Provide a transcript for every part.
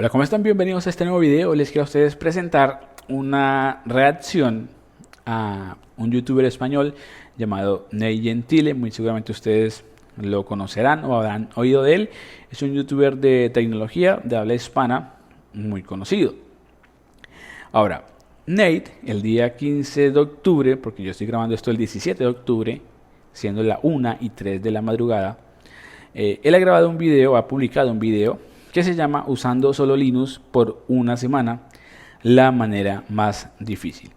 Hola, ¿cómo están? Bienvenidos a este nuevo video. Les quiero a ustedes presentar una reacción a un youtuber español llamado Nate Gentile. Muy seguramente ustedes lo conocerán o habrán oído de él. Es un youtuber de tecnología de habla hispana muy conocido. Ahora, Nate, el día 15 de octubre, porque yo estoy grabando esto el 17 de octubre, siendo la 1:03 de la madrugada, él ha grabado un video, ha publicado un video que se llama Usando solo Linux por una semana, la manera más difícil.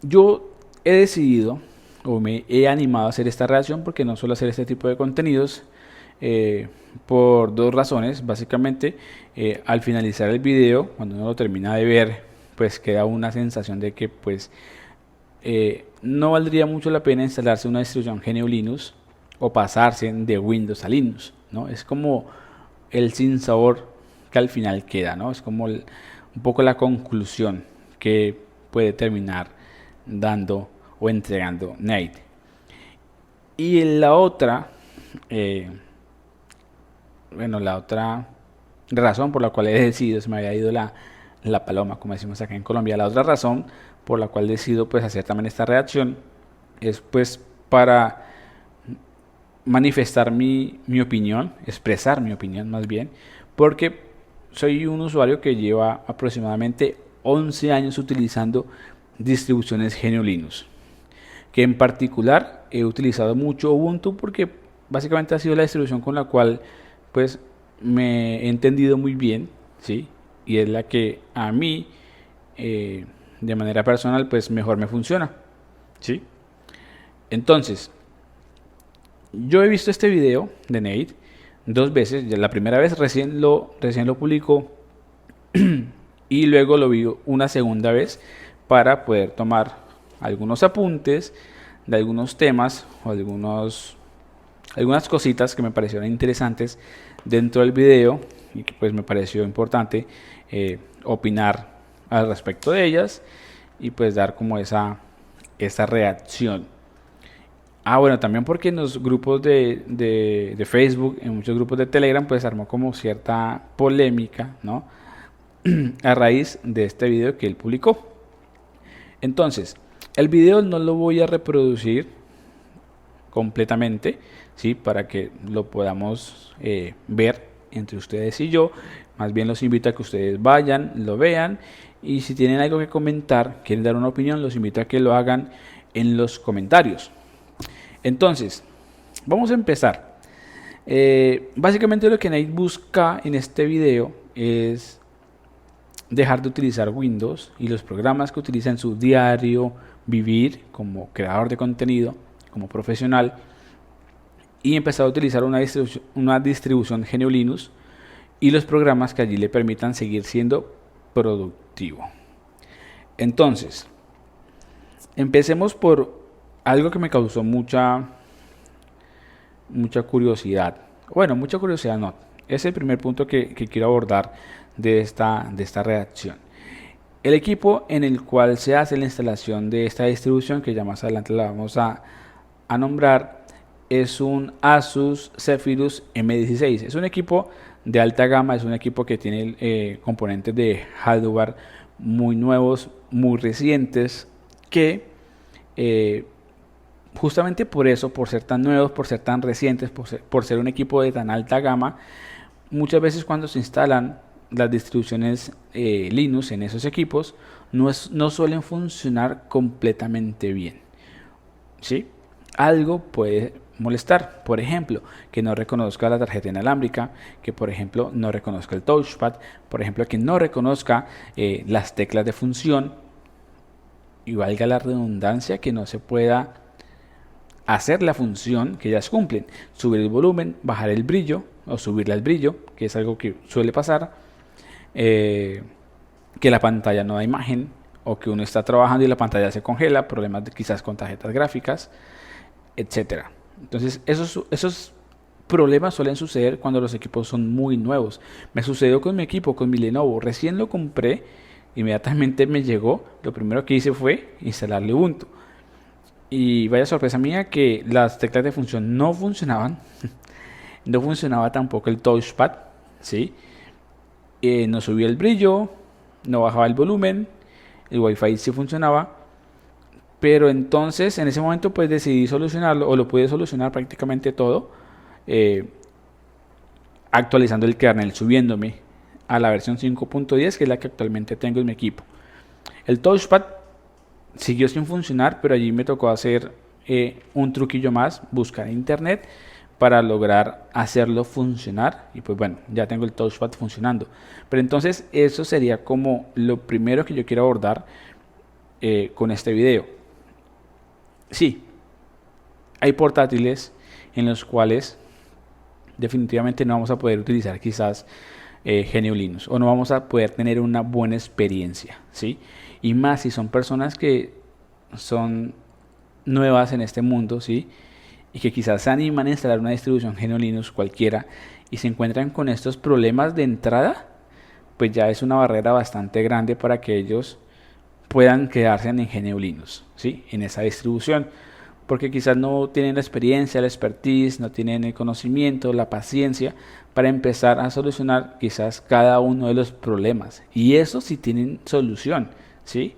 Yo he decidido o me he animado a hacer esta reacción porque no suelo hacer este tipo de contenidos por dos razones. Básicamente, al finalizar el video, cuando uno lo termina de ver, pues queda una sensación de que no valdría mucho la pena instalarse una distribución GNU Linux o pasarse de Windows a Linux, ¿no? Es como el sinsabor que al final queda, ¿no? Es como un poco la conclusión que puede terminar dando o entregando Nate. Y la otra, la otra razón por la cual he decidido, se me había ido la paloma, como decimos acá en Colombia, la otra razón por la cual decido pues hacer también esta reacción es pues para manifestar mi opinión, expresar mi opinión más bien, porque soy un usuario que lleva aproximadamente 11 años utilizando distribuciones GNU Linux, que en particular he utilizado mucho Ubuntu porque básicamente ha sido la distribución con la cual pues me he entendido muy bien, ¿sí? Y es la que a mí de manera personal pues mejor me funciona, ¿sí? Entonces, yo he visto este video de Nate dos veces. La primera vez recién lo publicó y luego lo vi una segunda vez para poder tomar algunos apuntes de algunos temas o algunas cositas que me parecieron interesantes dentro del video y que pues me pareció importante opinar al respecto de ellas y pues dar como esa reacción. Bueno, también porque en los grupos de Facebook, en muchos grupos de Telegram, pues armó como cierta polémica, ¿no? A raíz de este video que él publicó. Entonces, el video no lo voy a reproducir completamente, ¿sí? Para que lo podamos ver entre ustedes y yo. Más bien los invito a que ustedes vayan, lo vean. Y si tienen algo que comentar, quieren dar una opinión, los invito a que lo hagan en los comentarios. Entonces, vamos a empezar. Básicamente lo que Nate busca en este video es dejar de utilizar Windows y los programas que utiliza en su diario vivir como creador de contenido, como profesional, y empezar a utilizar una distribución GNU Linux y los programas que allí le permitan seguir siendo productivo. Entonces, empecemos por algo que me causó mucha curiosidad. Bueno, mucha curiosidad no. Es el primer punto que quiero abordar de esta reacción. El equipo en el cual se hace la instalación de esta distribución, que ya más adelante la vamos a nombrar, es un Asus Zephyrus M16. Es un equipo de alta gama, es un equipo que tiene componentes de hardware muy nuevos, muy recientes, que justamente por eso, por ser tan nuevos, por ser tan recientes, por ser un equipo de tan alta gama, muchas veces cuando se instalan las distribuciones Linux en esos equipos, no suelen funcionar completamente bien, ¿sí? Algo puede molestar, por ejemplo, que no reconozca la tarjeta inalámbrica, que por ejemplo no reconozca el touchpad, por ejemplo que no reconozca las teclas de función, y valga la redundancia, que no se pueda hacer la función que ellas cumplen, subir el volumen, bajar el brillo o subirle el brillo, que es algo que suele pasar, que la pantalla no da imagen o que uno está trabajando y la pantalla se congela, problemas quizás con tarjetas gráficas, etcétera. Entonces esos problemas suelen suceder cuando los equipos son muy nuevos. Me sucedió con mi equipo, con mi Lenovo, recién lo compré, inmediatamente me llegó, lo primero que hice fue instalarle Ubuntu. Y vaya sorpresa mía que las teclas de función no funcionaban. No funcionaba tampoco el touchpad, ¿sí? No subía el brillo, no bajaba el volumen, el Wi-Fi sí funcionaba, pero entonces en ese momento pues decidí solucionarlo, o lo pude solucionar prácticamente todo, eh, actualizando el kernel, subiéndome a la versión 5.10, que es la que actualmente tengo en mi equipo. El touchpad siguió sin funcionar, pero allí me tocó hacer un truquillo más, buscar en internet para lograr hacerlo funcionar, y pues bueno, ya tengo el touchpad funcionando. Pero entonces eso sería como lo primero que yo quiero abordar con este video. Sí, hay portátiles en los cuales definitivamente no vamos a poder utilizar quizás GNU Linux, o no vamos a poder tener una buena experiencia, ¿sí? Y más si son personas que son nuevas en este mundo, ¿sí? Y que quizás se animan a instalar una distribución GNU Linux cualquiera y se encuentran con estos problemas de entrada, pues ya es una barrera bastante grande para que ellos puedan quedarse en GNU Linux, ¿sí? En esa distribución, porque quizás no tienen la experiencia, la expertise, no tienen el conocimiento, la paciencia para empezar a solucionar quizás cada uno de los problemas, y eso sí tienen solución, ¿sí?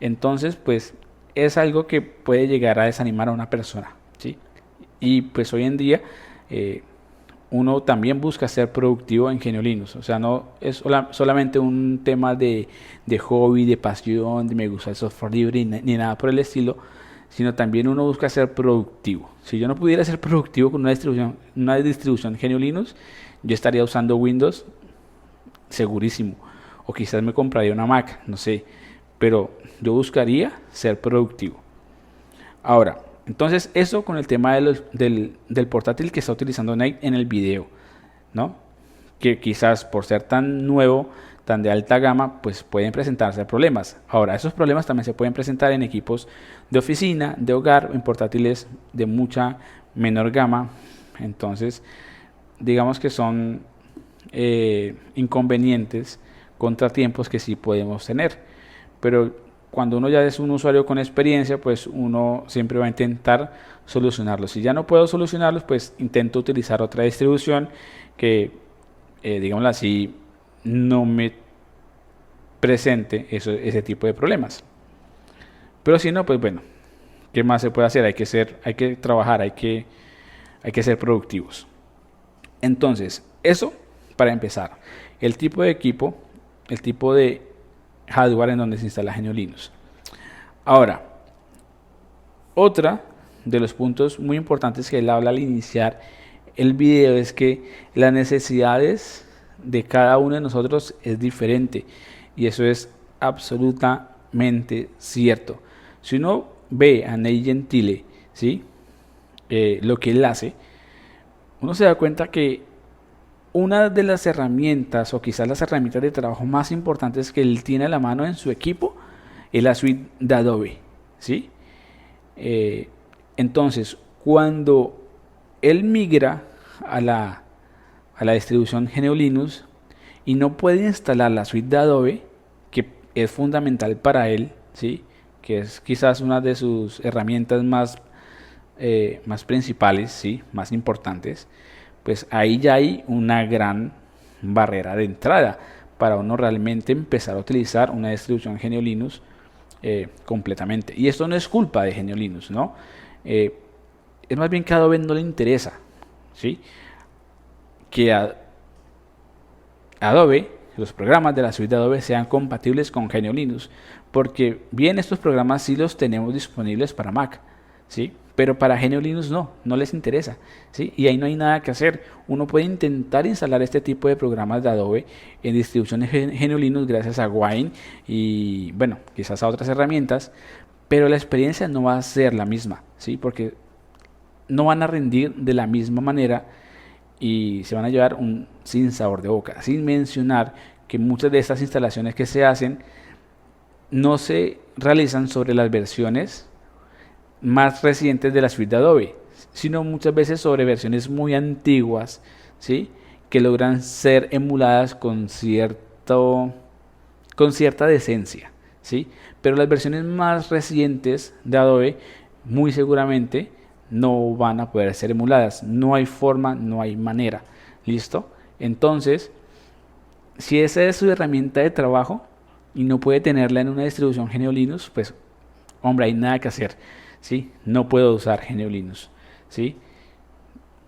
Entonces pues es algo que puede llegar a desanimar a una persona, ¿sí? Y pues hoy en día uno también busca ser productivo en GNU Linux. O sea, no es solamente un tema de hobby, de pasión, de me gusta el software libre, ni nada por el estilo, sino también uno busca ser productivo. Si yo no pudiera ser productivo con una distribución GNU Linux, yo estaría usando Windows segurísimo. O quizás me compraría una Mac, no sé. Pero yo buscaría ser productivo. Ahora, entonces eso con el tema del portátil que está utilizando Nate en el video, ¿no? Que quizás por ser tan nuevo, tan de alta gama, pues pueden presentarse problemas. Ahora, esos problemas también se pueden presentar en equipos de oficina, de hogar, en portátiles de mucha menor gama. Entonces, digamos que son inconvenientes, contratiempos que sí podemos tener. Pero cuando uno ya es un usuario con experiencia, pues uno siempre va a intentar solucionarlos. Si ya no puedo solucionarlos, pues intento utilizar otra distribución que, digámoslo así, no me presente ese tipo de problemas. Pero si no, pues bueno, ¿qué más se puede hacer? Hay que trabajar, hay que ser productivos. Entonces, eso para empezar. El tipo de equipo, el tipo de hardware en donde se instala GNU Linux. Ahora, otra de los puntos muy importantes que él habla al iniciar el video es que las necesidades de cada uno de nosotros es diferente, y eso es absolutamente cierto. Si uno ve a Nate Gentile, ¿sí? Lo que él hace, uno se da cuenta que una de las herramientas, o quizás las herramientas de trabajo más importantes que él tiene a la mano en su equipo, es la suite de Adobe, ¿sí? Entonces, cuando él migra a la distribución GNU Linux y no puede instalar la suite de Adobe, que es fundamental para él, ¿sí? Que es quizás una de sus herramientas más principales, ¿sí? Más importantes, pues ahí ya hay una gran barrera de entrada para uno realmente empezar a utilizar una distribución GNU Linux completamente. Y esto no es culpa de GNU Linux, ¿no? Es más bien que a Adobe no le interesa, ¿sí? Que Adobe, los programas de la suite de Adobe sean compatibles con GNU Linux, porque bien estos programas sí los tenemos disponibles para Mac, ¿sí? Pero para GNU Linux no les interesa, ¿sí? Y ahí no hay nada que hacer. Uno puede intentar instalar este tipo de programas de Adobe en distribuciones GNU Linux gracias a Wine y, bueno, quizás a otras herramientas, pero la experiencia no va a ser la misma, ¿sí? Porque no van a rendir de la misma manera y se van a llevar un sin sabor de boca, sin mencionar que muchas de estas instalaciones que se hacen no se realizan sobre las versiones más recientes de la suite de Adobe, sino muchas veces sobre versiones muy antiguas, ¿sí? Que logran ser emuladas con cierta decencia, ¿sí? Pero las versiones más recientes de Adobe muy seguramente no van a poder ser emuladas. No hay forma, no hay manera. ¿Listo? Entonces, Si esa es su herramienta de trabajo y no puede tenerla en una distribución GNU Linux, pues hombre, hay nada que hacer, ¿sí? No puedo usar GNU Linux, ¿sí?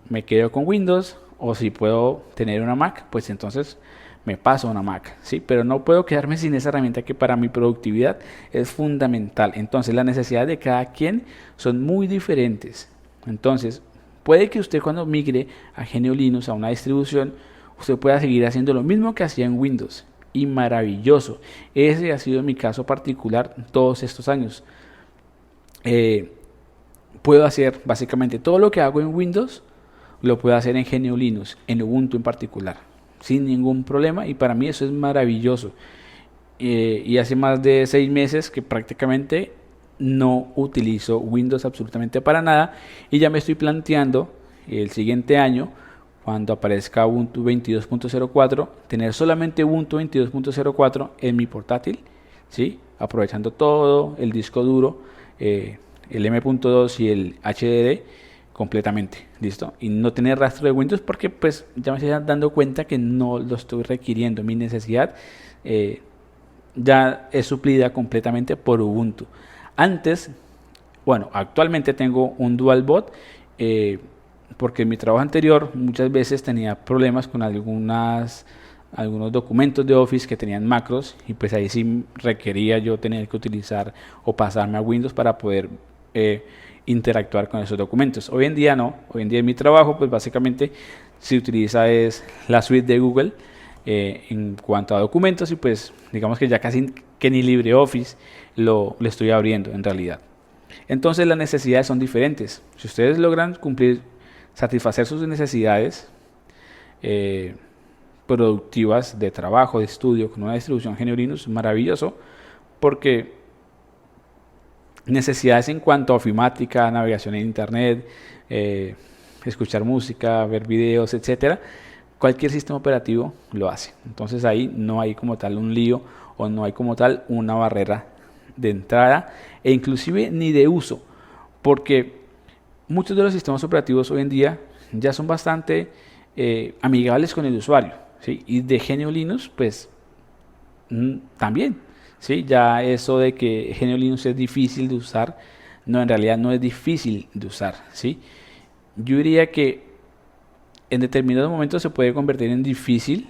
Me quedo con Windows, o si puedo tener una Mac, pues entonces me paso a una Mac, ¿sí? Pero no puedo quedarme sin esa herramienta que para mi productividad es fundamental. Entonces las necesidades de cada quien son muy diferentes. Entonces puede que usted cuando migre a GNU Linux, a una distribución, usted pueda seguir haciendo lo mismo que hacía en Windows. Y maravilloso. Ese ha sido mi caso particular todos estos años. Eh, Puedo hacer básicamente todo lo que hago en Windows, lo puedo hacer en GNU Linux, en Ubuntu en particular, sin ningún problema, y para mí eso es maravilloso. Y hace más de 6 meses que prácticamente no utilizo Windows absolutamente para nada, y ya me estoy planteando el siguiente año, cuando aparezca Ubuntu 22.04, tener solamente Ubuntu 22.04 en mi portátil, ¿sí? Aprovechando todo el disco duro, el M.2 y el HDD completamente, ¿listo? Y no tener rastro de Windows, porque pues ya me estoy dando cuenta que no lo estoy requiriendo. Mi necesidad ya es suplida completamente por Ubuntu. Antes, bueno, actualmente tengo un dual boot, porque en mi trabajo anterior muchas veces tenía problemas con algunos documentos de Office que tenían macros, y pues ahí sí requería yo tener que utilizar o pasarme a Windows para poder interactuar con esos documentos. Hoy en día no, hoy en día en mi trabajo pues básicamente se utiliza es la suite de Google en cuanto a documentos, y pues digamos que ya casi que ni LibreOffice lo estoy abriendo en realidad. Entonces las necesidades son diferentes. Si ustedes logran satisfacer sus necesidades productivas de trabajo, de estudio con una distribución GNU Linux, maravilloso, porque necesidades en cuanto a ofimática, navegación en internet, escuchar música, ver videos, etcétera, cualquier sistema operativo lo hace. Entonces ahí no hay como tal un lío, o no hay como tal una barrera de entrada, e inclusive ni de uso, porque muchos de los sistemas operativos hoy en día ya son bastante amigables con el usuario, ¿sí? Y de GNU Linux pues también, ¿sí? Ya eso de que GNU Linux es difícil de usar, no, en realidad no es difícil de usar, ¿sí? Yo diría que en determinados momentos se puede convertir en difícil,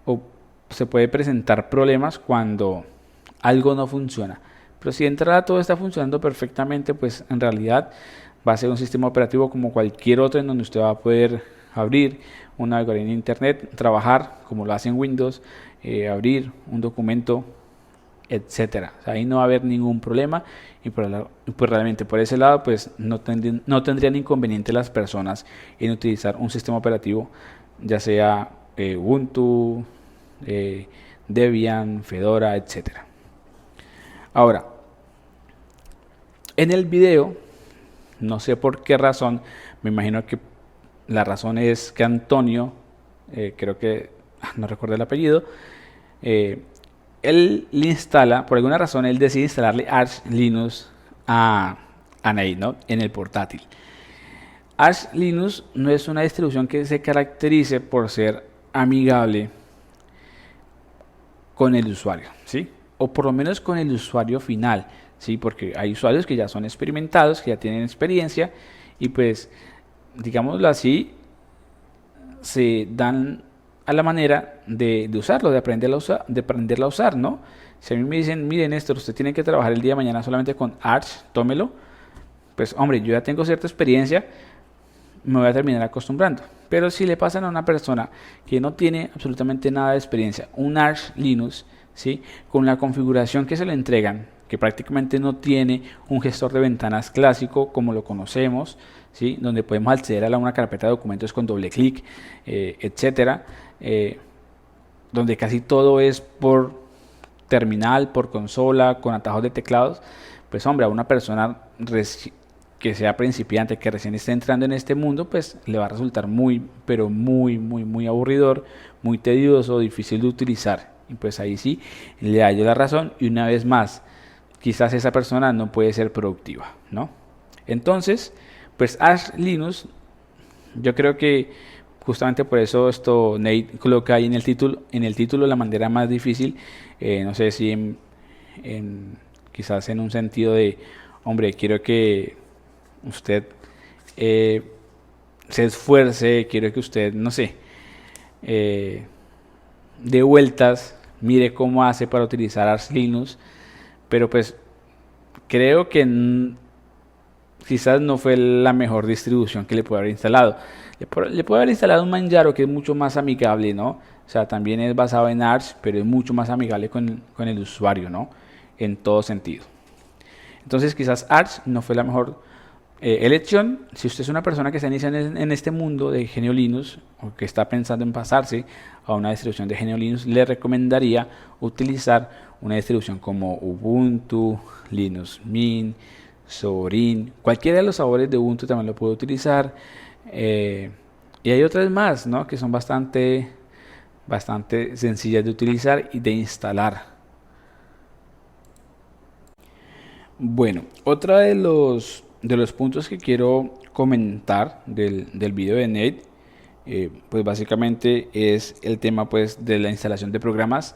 o se puede presentar problemas cuando algo no funciona. Pero si de entrada todo está funcionando perfectamente, pues en realidad va a ser un sistema operativo como cualquier otro, en donde usted va a poder abrir un navegador en internet, trabajar como lo hace en Windows, abrir un documento, etcétera. O sea, ahí no va a haber ningún problema, y pues realmente por ese lado pues no tendrían inconveniente las personas en utilizar un sistema operativo, ya sea Ubuntu, Debian, Fedora, etcétera. Ahora, en el video, no sé por qué razón, me imagino que la razón es que Antonio, creo que, no recuerdo el apellido, él le instala, por alguna razón, él decide instalarle Arch Linux a Nate, ¿no? En el portátil. Arch Linux no es una distribución que se caracterice por ser amigable con el usuario, ¿sí? O por lo menos con el usuario final, ¿sí? Porque hay usuarios que ya son experimentados, que ya tienen experiencia, y pues, digámoslo así, se dan a la manera de usarlo, de aprenderlo a usar, ¿no? Si a mí me dicen, miren Néstor, usted tiene que trabajar el día de mañana solamente con Arch, tómelo, pues hombre, yo ya tengo cierta experiencia, me voy a terminar acostumbrando. Pero si le pasan a una persona que no tiene absolutamente nada de experiencia un Arch Linux, ¿sí? Con la configuración que se le entregan, que prácticamente no tiene un gestor de ventanas clásico como lo conocemos, ¿sí? Donde podemos acceder a una carpeta de documentos con doble clic, etcétera, donde casi todo es por terminal, por consola, con atajos de teclados. Pues hombre, a una persona que sea principiante, que recién esté entrando en este mundo, pues le va a resultar muy, pero muy aburridor, muy tedioso, difícil de utilizar. Y pues ahí sí le hallo la razón, y una vez más, quizás esa persona no puede ser productiva, ¿no? Entonces, pues Arch Linux, yo creo que justamente por eso esto Nate coloca ahí en el título la manera más difícil. No sé si quizás en un sentido de, hombre, quiero que usted se esfuerce, quiero que usted, no sé, dé vueltas, mire cómo hace para utilizar Arch Linux, pero pues creo que quizás no fue la mejor distribución que le puede haber instalado. Le puede haber instalado un Manjaro que es mucho más amigable, ¿no? O sea, también es basado en Arch, pero es mucho más amigable con el usuario, ¿no? En todo sentido. Entonces quizás Arch no fue la mejor elección. Si usted es una persona que está iniciando en este mundo de GNU Linux o que está pensando en pasarse a una distribución de GNU Linux, le recomendaría utilizar una distribución como Ubuntu, Linux Mint, Zorin, cualquiera de los sabores de Ubuntu también lo puede utilizar. Y hay otras más, ¿no? Que son bastante sencillas de utilizar y de instalar. Bueno, otro de los puntos que quiero comentar del video de Nate, pues básicamente es el tema pues de la instalación de programas.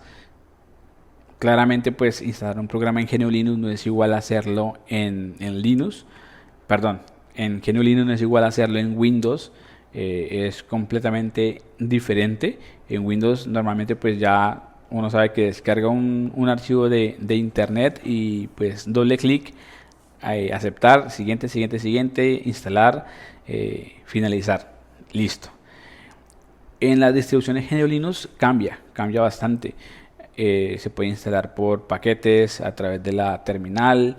Claramente pues instalar un programa en GNU Linux no es igual a hacerlo en Linux, perdón, en GNU Linux no es igual a hacerlo en Windows. Es completamente diferente. En Windows normalmente pues ya uno sabe que descarga un archivo de internet y pues doble clic, aceptar, siguiente, instalar, finalizar, listo. En las distribuciones GNU Linux cambia bastante. Se puede instalar por paquetes a través de la terminal.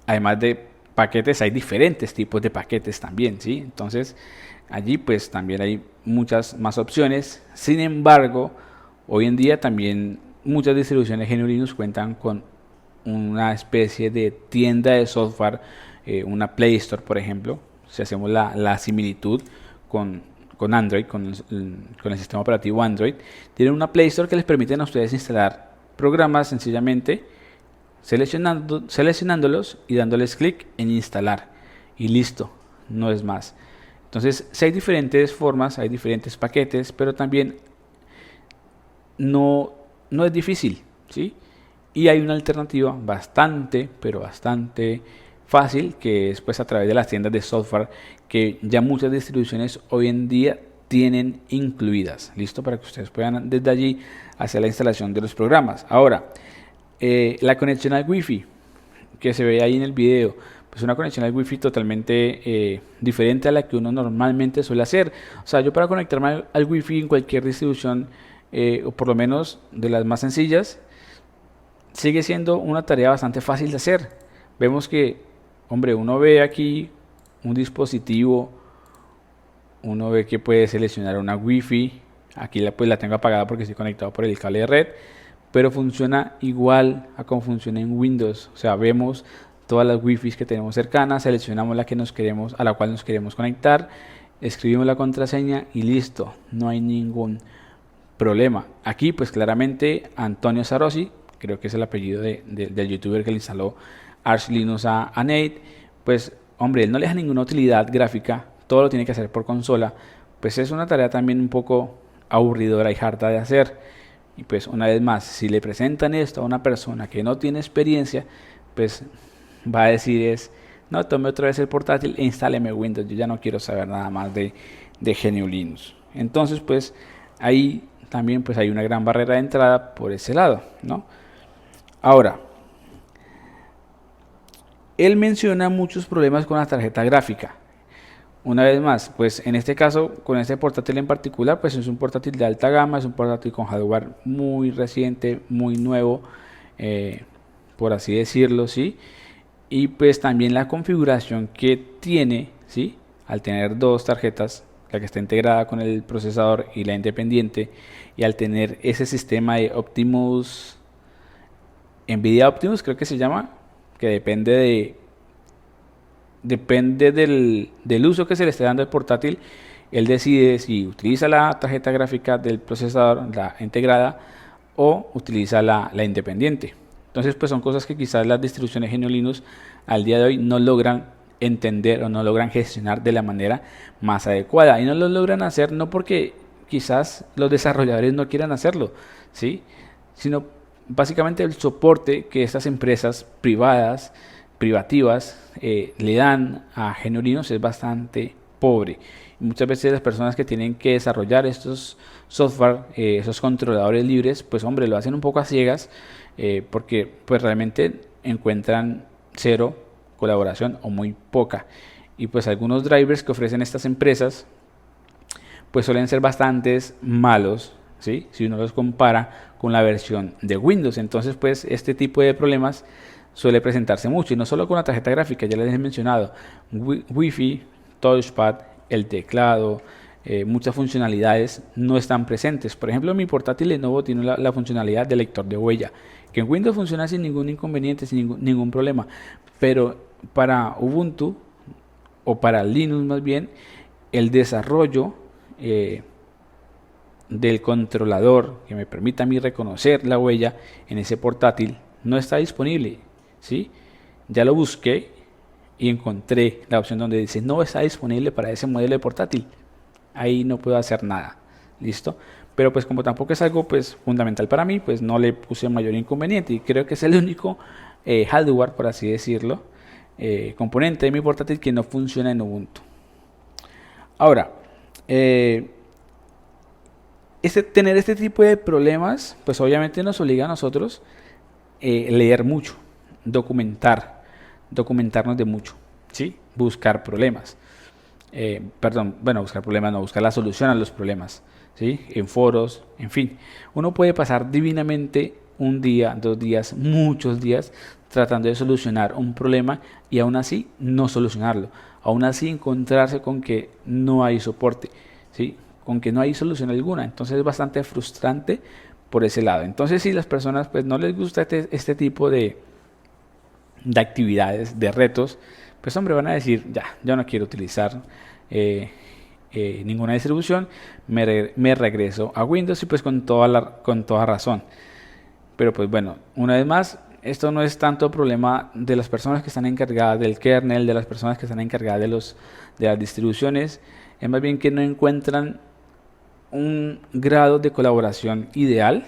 Además de paquetes, hay diferentes tipos de paquetes también, ¿sí? Entonces allí pues también hay muchas más opciones. Sin embargo, hoy en día también muchas distribuciones GNU Linux cuentan con una especie de tienda de software, una Play Store, por ejemplo. Si hacemos la similitud con Android, con el sistema operativo Android, tienen una Play Store que les permite a ustedes instalar programas sencillamente seleccionándolos y dándoles clic en instalar y listo, no es más. Entonces, si hay diferentes formas, hay diferentes paquetes, pero también no es difícil, ¿sí? Y hay una alternativa pero bastante fácil, que es pues a través de las tiendas de software que ya muchas distribuciones hoy en día tienen incluidas, listo, para que ustedes puedan desde allí hacer la instalación de los programas. Ahora, la conexión al Wi-Fi que se ve ahí en el video, pues una conexión al Wi-Fi totalmente diferente a la que uno normalmente suele hacer. O sea, yo para conectarme al Wi-Fi en cualquier distribución, o por lo menos de las más sencillas, sigue siendo una tarea bastante fácil de hacer. Vemos que, hombre, uno ve aquí un dispositivo, uno ve que puede seleccionar una Wi-Fi. Aquí pues la tengo apagada porque estoy conectado por el cable de red, pero funciona igual a como funciona en Windows. O sea, vemos todas las Wi-Fi que tenemos cercanas, seleccionamos la que a la cual nos queremos conectar, escribimos la contraseña y listo, no hay ningún problema. Aquí pues claramente Antonio Sarosi, creo que es el apellido del youtuber que le instaló Arch Linux a Nate, pues hombre, él no le deja ninguna utilidad gráfica, todo lo tiene que hacer por consola, pues es una tarea también un poco aburridora y harta de hacer. Y pues una vez más, si le presentan esto a una persona que no tiene experiencia, pues va a decir no, tome otra vez el portátil e instáleme Windows, yo ya no quiero saber nada más de GNU Linux. Entonces pues ahí también pues hay una gran barrera de entrada por ese lado, ¿no? Ahora, él menciona muchos problemas con la tarjeta gráfica. Una vez más, pues en este caso, con este portátil en particular, pues es un portátil de alta gama, es un portátil con hardware muy reciente, muy nuevo, por así decirlo, ¿sí? Y pues también la configuración que tiene, ¿sí? Al tener dos tarjetas, la que está integrada con el procesador y la independiente, y al tener ese sistema de Optimus, Nvidia Optimus creo que se llama, que depende del uso que se le esté dando al portátil. Él decide si utiliza la tarjeta gráfica del procesador, la integrada, o utiliza la independiente. Entonces pues son cosas que quizás las distribuciones GNU Linux al día de hoy no logran entender o no logran gestionar de la manera más adecuada. Y no lo logran hacer no porque quizás los desarrolladores no quieran hacerlo, ¿sí? Sino básicamente el soporte que estas empresas privativas, le dan a GNU Linux es bastante pobre. Y muchas veces las personas que tienen que desarrollar estos software, esos controladores libres, pues hombre, lo hacen un poco a ciegas, porque pues realmente encuentran cero colaboración o muy poca. Y pues algunos drivers que ofrecen estas empresas pues suelen ser bastantes malos, ¿sí? Si uno los compara con la versión de Windows. Entonces pues este tipo de problemas suele presentarse mucho, y no solo con la tarjeta gráfica, ya les he mencionado, Wi-Fi, touchpad, el teclado, muchas funcionalidades no están presentes. Por ejemplo, mi portátil Lenovo tiene la funcionalidad de lector de huella, que en Windows funciona sin ningún inconveniente, sin ningún problema, pero para Ubuntu o para Linux más bien, el desarrollo del controlador que me permita a mí reconocer la huella en ese portátil no está disponible, ¿sí? Ya lo busqué y encontré la opción donde dice no está disponible para ese modelo de portátil. Ahí no puedo hacer nada, ¿listo? Pero pues como tampoco es algo pues fundamental para mí, pues no le puse mayor inconveniente, y creo que es el único hardware, por así decirlo, componente de mi portátil que no funciona en Ubuntu. Ahora, tener este tipo de problemas pues obviamente nos obliga a nosotros leer mucho, documentarnos de mucho, ¿sí? Buscar problemas. Buscar problemas, no, buscar la solución a los problemas, ¿sí? En foros, en fin. Uno puede pasar divinamente un día, 2 días, muchos días tratando de solucionar un problema y aún así no solucionarlo. Aún así encontrarse con que no hay soporte, ¿sí? Con que no hay solución alguna. Entonces es bastante frustrante por ese lado. Entonces si las personas pues no les gusta este tipo de actividades, de retos, pues hombre, van a decir, ya, yo no quiero utilizar ninguna distribución, me regreso a Windows, y pues con toda razón. Pero pues bueno, una vez más, esto no es tanto problema de las personas que están encargadas del kernel, de las personas que están encargadas de las distribuciones, es más bien que no encuentran un grado de colaboración ideal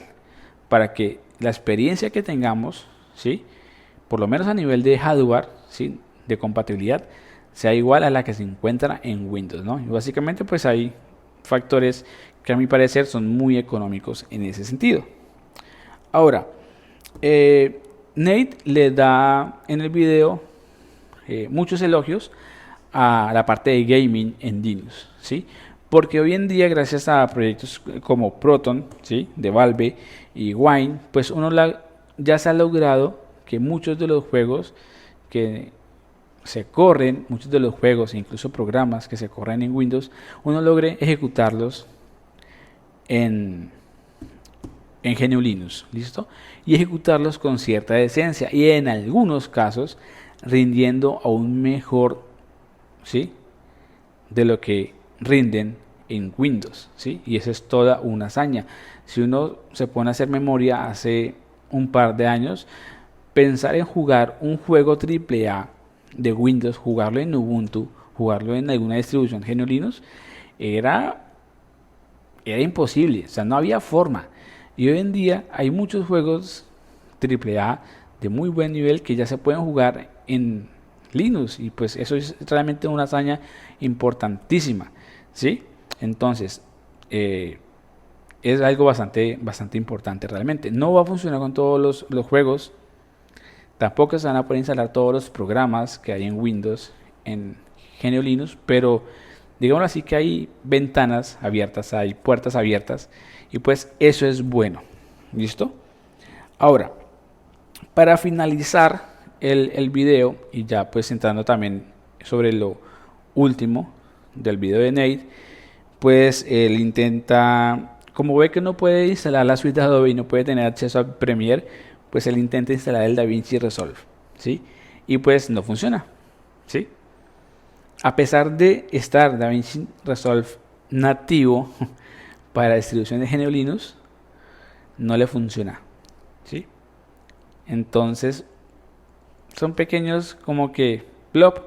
para que la experiencia que tengamos, ¿sí? Por lo menos a nivel de hardware, ¿sí? De compatibilidad, sea igual a la que se encuentra en Windows, ¿no? Y básicamente pues hay factores que a mi parecer son muy económicos en ese sentido. Ahora, Nate le da en el video muchos elogios a la parte de gaming en Linux, ¿sí? Porque hoy en día, gracias a proyectos como Proton, ¿sí? De Valve y Wine, pues ya se ha logrado que muchos de los juegos que se corren, muchos de los juegos e incluso programas que se corren en Windows, uno logre ejecutarlos en GNU Linux, ¿listo? Y ejecutarlos con cierta decencia, y en algunos casos rindiendo aún mejor, ¿sí? De lo que rinden en Windows, ¿sí? Y eso es toda una hazaña. Si uno se pone a hacer memoria hace un par de años, pensar en jugar un juego AAA de Windows, jugarlo en Ubuntu, jugarlo en alguna distribución GNU Linux, era imposible, o sea, no había forma. Y hoy en día hay muchos juegos AAA de muy buen nivel que ya se pueden jugar en Linux, y pues eso es realmente una hazaña importantísima, ¿sí? Entonces, es algo bastante importante realmente. No va a funcionar con todos los juegos, tampoco se van a poder instalar todos los programas que hay en Windows en GNU Linux, pero digamos así que hay ventanas abiertas, hay puertas abiertas, y pues eso es bueno, ¿listo? Ahora, para finalizar el video, y ya pues entrando también sobre lo último del video de Nate, pues él intenta, como ve que no puede instalar la suite de Adobe y no puede tener acceso a Premiere, pues él intenta instalar el DaVinci Resolve, ¿sí? Y pues no funciona, ¿sí? A pesar de estar DaVinci Resolve nativo para la distribución de GNU Linux, no le funciona, ¿sí? Entonces son pequeños como que plop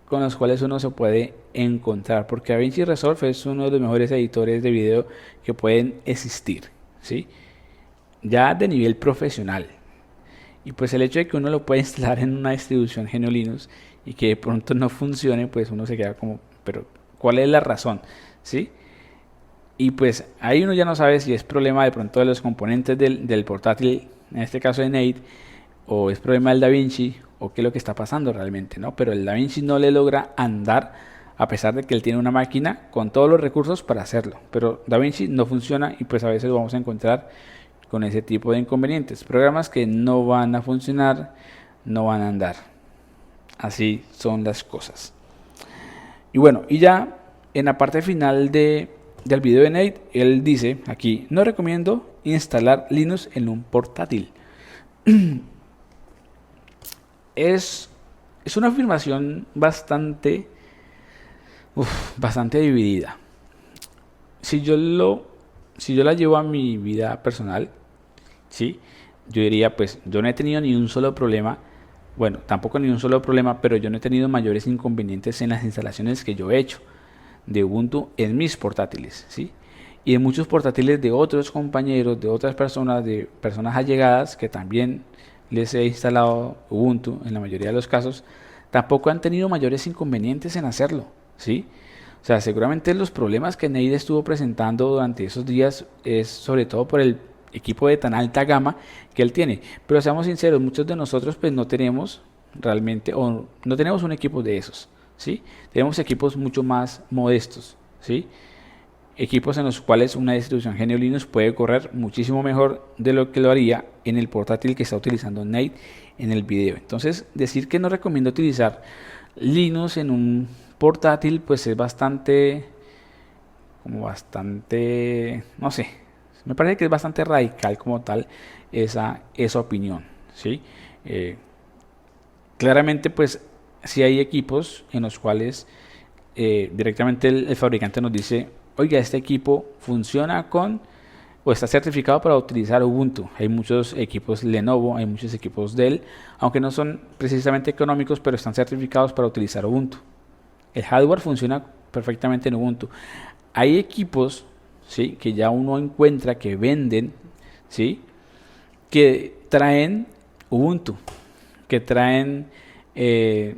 con los cuales uno se puede encontrar, porque DaVinci Resolve es uno de los mejores editores de video que pueden existir, ¿sí? Ya de nivel profesional. Y pues el hecho de que uno lo pueda instalar en una distribución GNU Linux y que de pronto no funcione, pues uno se queda como, pero ¿cuál es la razón? ¿Sí? Y pues ahí uno ya no sabe si es problema de pronto de los componentes del portátil, en este caso de Nate, o es problema del DaVinci, o qué es lo que está pasando realmente, ¿no? Pero el DaVinci no le logra andar a pesar de que él tiene una máquina con todos los recursos para hacerlo. Pero DaVinci no funciona y pues a veces lo vamos a encontrar con ese tipo de inconvenientes. Programas que no van a funcionar, no van a andar. Así son las cosas. Y bueno, y ya en la parte final del video de Nate, él dice aquí, no recomiendo instalar Linux en un portátil. Es una afirmación bastante dividida. Si yo la llevo a mi vida personal, ¿sí? Yo diría, pues yo no he tenido ni un solo problema, bueno, tampoco ni un solo problema, pero yo no he tenido mayores inconvenientes en las instalaciones que yo he hecho de Ubuntu en mis portátiles, ¿sí? Y en muchos portátiles de otros compañeros, de otras personas, de personas allegadas que también les he instalado Ubuntu en la mayoría de los casos, tampoco han tenido mayores inconvenientes en hacerlo, ¿sí? O sea, seguramente los problemas que Nate estuvo presentando durante esos días es sobre todo por el equipo de tan alta gama que él tiene. Pero seamos sinceros, muchos de nosotros pues no tenemos realmente, o no tenemos un equipo de esos, ¿sí? Tenemos equipos mucho más modestos, ¿sí? Equipos en los cuales una distribución GNU Linux puede correr muchísimo mejor de lo que lo haría en el portátil que está utilizando Nate en el video. Entonces, decir que no recomiendo utilizar Linux en un portátil, pues es bastante, no sé, me parece que es bastante radical como tal esa opinión, ¿sí? Claramente, pues, si hay equipos en los cuales directamente el fabricante nos dice, oiga, este equipo funciona con o está certificado para utilizar Ubuntu. Hay muchos equipos Lenovo, hay muchos equipos Dell, aunque no son precisamente económicos, pero están certificados para utilizar Ubuntu. El hardware funciona perfectamente en Ubuntu. Hay equipos, ¿sí?, que ya uno encuentra que venden, ¿sí?, que traen Ubuntu, que traen, se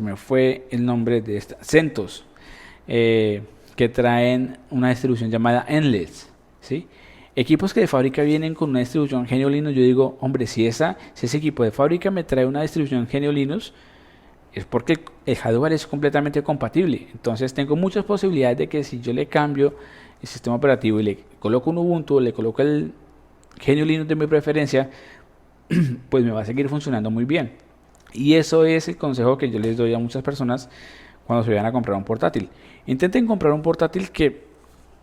me fue el nombre de esta, CentOS, que traen una distribución llamada Endless, ¿sí? Equipos que de fábrica vienen con una distribución GNU Linux. Yo digo, hombre, si ese equipo de fábrica me trae una distribución GNU Linux, es porque el hardware es completamente compatible. Entonces tengo muchas posibilidades de que si yo le cambio el sistema operativo y le coloco un Ubuntu, le coloco el GNU Linux de mi preferencia, pues me va a seguir funcionando muy bien. Y eso es el consejo que yo les doy a muchas personas cuando se vayan a comprar un portátil. Intenten comprar un portátil que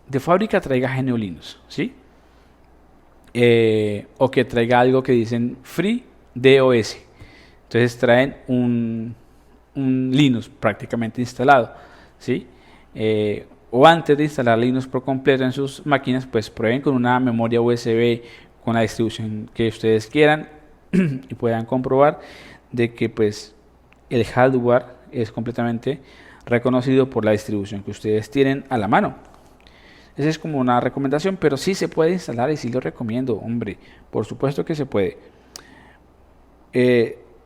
de fábrica traiga GNU Linux, ¿sí? O que traiga algo que dicen Free DOS. Entonces traen un Linux prácticamente instalado, ¿sí? O antes de instalar Linux por completo en sus máquinas, pues prueben con una memoria USB con la distribución que ustedes quieran y puedan comprobar de que pues el hardware es completamente reconocido por la distribución que ustedes tienen a la mano. Esa es como una recomendación, pero sí se puede instalar y sí lo recomiendo, hombre, por supuesto que se puede.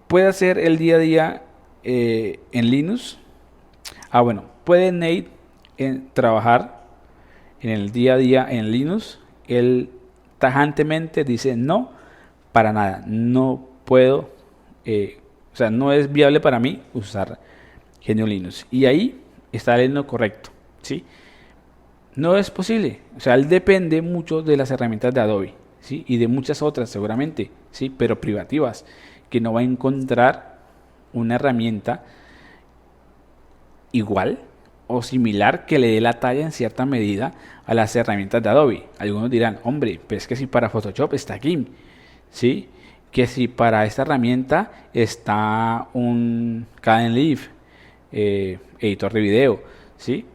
Puede hacer el día a día en Linux. Bueno, puede Nate trabajar en el día a día en Linux. Él tajantemente dice no, para nada, no puedo, o sea, no es viable para mí usar GNU Linux. Y ahí está en lo correcto, ¿sí? No es posible, o sea, él depende mucho de las herramientas de Adobe, ¿sí? Y de muchas otras seguramente, ¿sí? Pero privativas, que no va a encontrar una herramienta igual o similar que le dé la talla en cierta medida a las herramientas de Adobe. Algunos dirán, hombre, pues es que si para Photoshop está GIMP, ¿sí? Que si para esta herramienta está un Kdenlive, editor de video, ¿sí?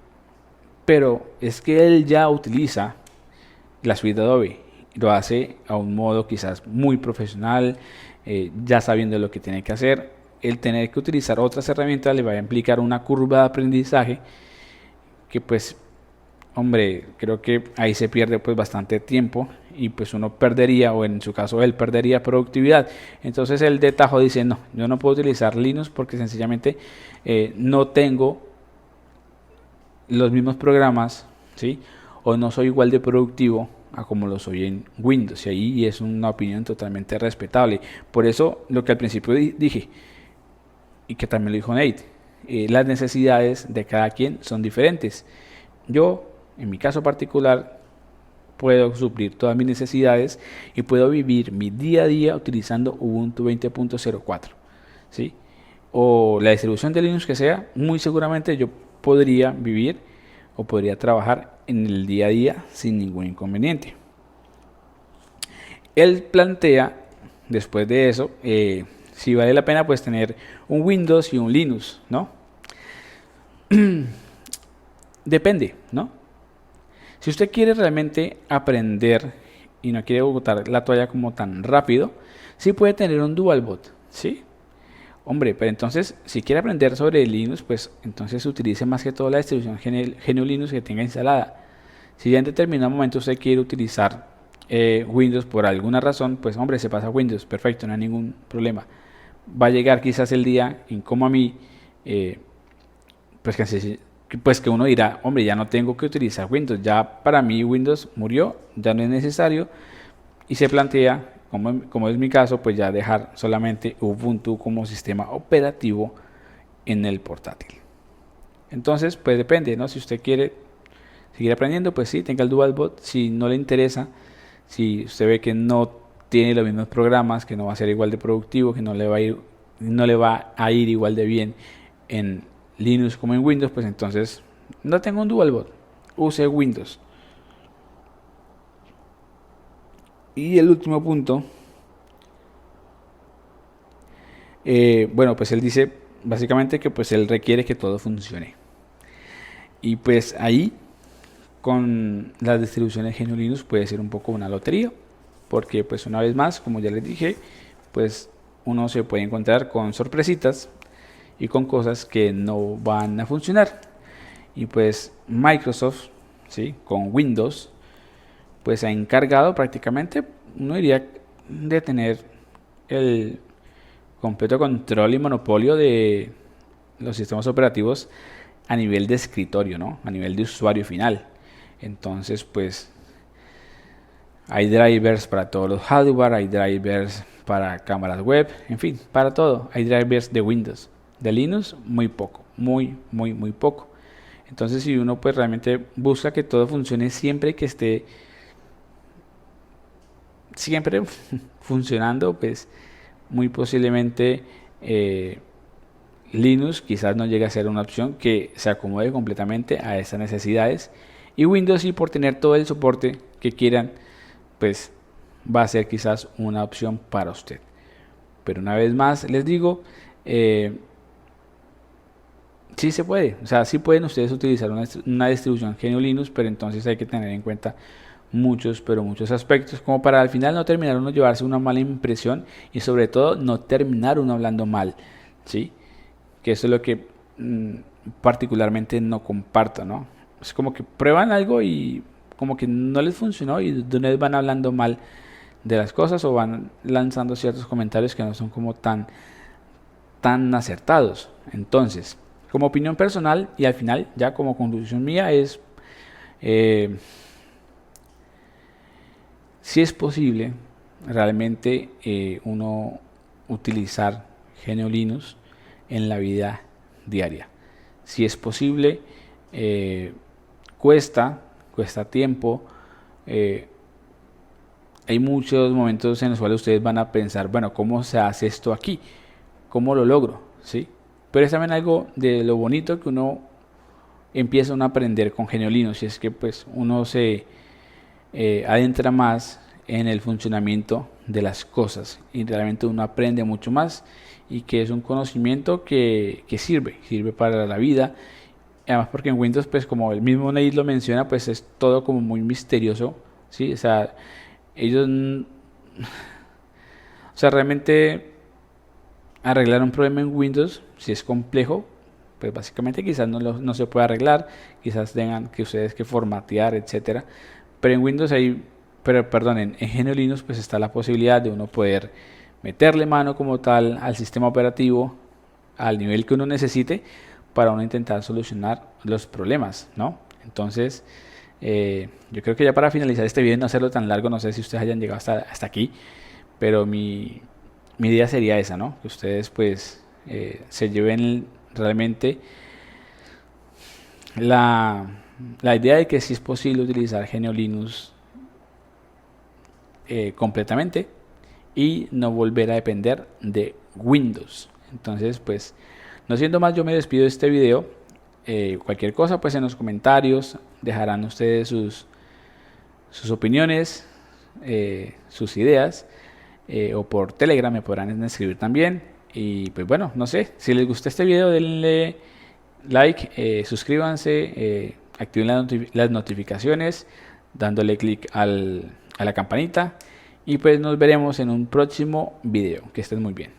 Pero es que él ya utiliza la suite de Adobe, lo hace a un modo quizás muy profesional, ya sabiendo lo que tiene que hacer. el tener que utilizar otras herramientas le va a implicar una curva de aprendizaje que pues, hombre, creo que ahí se pierde pues bastante tiempo y pues uno perdería, o en su caso él perdería productividad. Entonces él de tajo dice, no, yo no puedo utilizar Linux porque sencillamente no tengo los mismos programas, ¿sí? O no soy igual de productivo a como lo soy en Windows, y ahí es una opinión totalmente respetable. Por eso lo que al principio dije, y que también lo dijo Nate, las necesidades de cada quien son diferentes. Yo, en mi caso particular, puedo suplir todas mis necesidades y puedo vivir mi día a día utilizando Ubuntu 20.04, ¿sí? O la distribución de Linux que sea, muy seguramente yo podría vivir o podría trabajar en el día a día sin ningún inconveniente. Él plantea, después de eso, si vale la pena pues tener un Windows y un Linux, ¿no? Depende, ¿no? Si usted quiere realmente aprender y no quiere botar la toalla como tan rápido, sí puede tener un DualBoot, ¿sí? Hombre, pero entonces, si quiere aprender sobre Linux, pues entonces utilice más que todo la distribución GNU Linux que tenga instalada. Si ya en determinado momento usted quiere utilizar Windows por alguna razón, pues hombre, se pasa a Windows, perfecto, no hay ningún problema. Va a llegar quizás el día en como a mí, pues que uno dirá, hombre, ya no tengo que utilizar Windows, ya para mí Windows murió, ya no es necesario, y se plantea, como es mi caso, pues ya dejar solamente Ubuntu como sistema operativo en el portátil. Entonces, pues depende, ¿no? Si usted quiere seguir aprendiendo, pues sí, tenga el DualBoot. Si no le interesa, si usted ve que no tiene los mismos programas, que no va a ser igual de productivo, que no le va a ir igual de bien en Linux como en Windows, pues entonces no tenga un DualBoot, use Windows. Y el último punto, bueno, pues él dice básicamente que pues él requiere que todo funcione. Y pues ahí con las distribuciones GNU Linux puede ser un poco una lotería, porque pues una vez más, como ya les dije, pues uno se puede encontrar con sorpresitas y con cosas que no van a funcionar. Y pues Microsoft, ¿sí? Con Windows, pues ha encargado prácticamente, uno diría, de tener el completo control y monopolio de los sistemas operativos a nivel de escritorio, ¿no? A nivel de usuario final. Entonces, pues hay drivers para todos los hardware, hay drivers para cámaras web, en fin, para todo. Hay drivers de Windows, de Linux muy poco, muy poco. Entonces, si uno pues realmente busca que todo funcione siempre, que esté siempre funcionando, pues muy posiblemente Linux quizás no llegue a ser una opción que se acomode completamente a esas necesidades, y Windows, sí, por tener todo el soporte que quieran, pues va a ser quizás una opción para usted. Pero una vez más les digo, sí se puede, o sea, sí pueden ustedes utilizar una distribución GNU Linux, pero entonces hay que tener en cuenta muchos, pero muchos aspectos, como para al final no terminar uno llevarse una mala impresión, y sobre todo no terminar uno hablando mal, ¿sí? Que eso es lo que particularmente no comparto, ¿no? Es como que prueban algo y como que no les funcionó, y de una vez van hablando mal de las cosas, o van lanzando ciertos comentarios que no son como tan acertados. Entonces, como opinión personal y al final ya como conclusión mía es, si es posible realmente uno utilizar GNU Linux en la vida diaria. Si es posible, cuesta tiempo. Hay muchos momentos en los cuales ustedes van a pensar, bueno, ¿cómo se hace esto aquí? ¿Cómo lo logro? ¿Sí? Pero es también algo de lo bonito que uno empieza a aprender con GNU Linux, y es que pues uno se adentra más en el funcionamiento de las cosas, y realmente uno aprende mucho más, y que es un conocimiento que sirve para la vida. Además, porque en Windows, pues como el mismo Nate lo menciona, pues es todo como muy misterioso, ¿sí? O sea, ellos, o sea, realmente arreglar un problema en Windows, si es complejo, pues básicamente quizás no se puede arreglar, quizás tengan que ustedes que formatear, etcétera. Pero en Windows hay, pero perdón, en GNU Linux pues está la posibilidad de uno poder meterle mano como tal al sistema operativo al nivel que uno necesite para uno intentar solucionar los problemas, ¿no? Entonces, yo creo que ya para finalizar este video, no hacerlo tan largo, no sé si ustedes hayan llegado hasta aquí, pero mi idea sería esa, ¿no? Que ustedes pues se lleven realmente la, la idea de que sí es posible utilizar GNU Linux completamente y no volver a depender de Windows. Entonces, pues, no siendo más, yo me despido de este video. Cualquier cosa, pues en los comentarios dejarán ustedes sus opiniones, sus ideas, o por Telegram me podrán escribir también. Y pues bueno, no sé, si les gustó este video, denle like, suscríbanse, activen las notificaciones, dándole clic a la campanita. Y pues nos veremos en un próximo video. Que estén muy bien.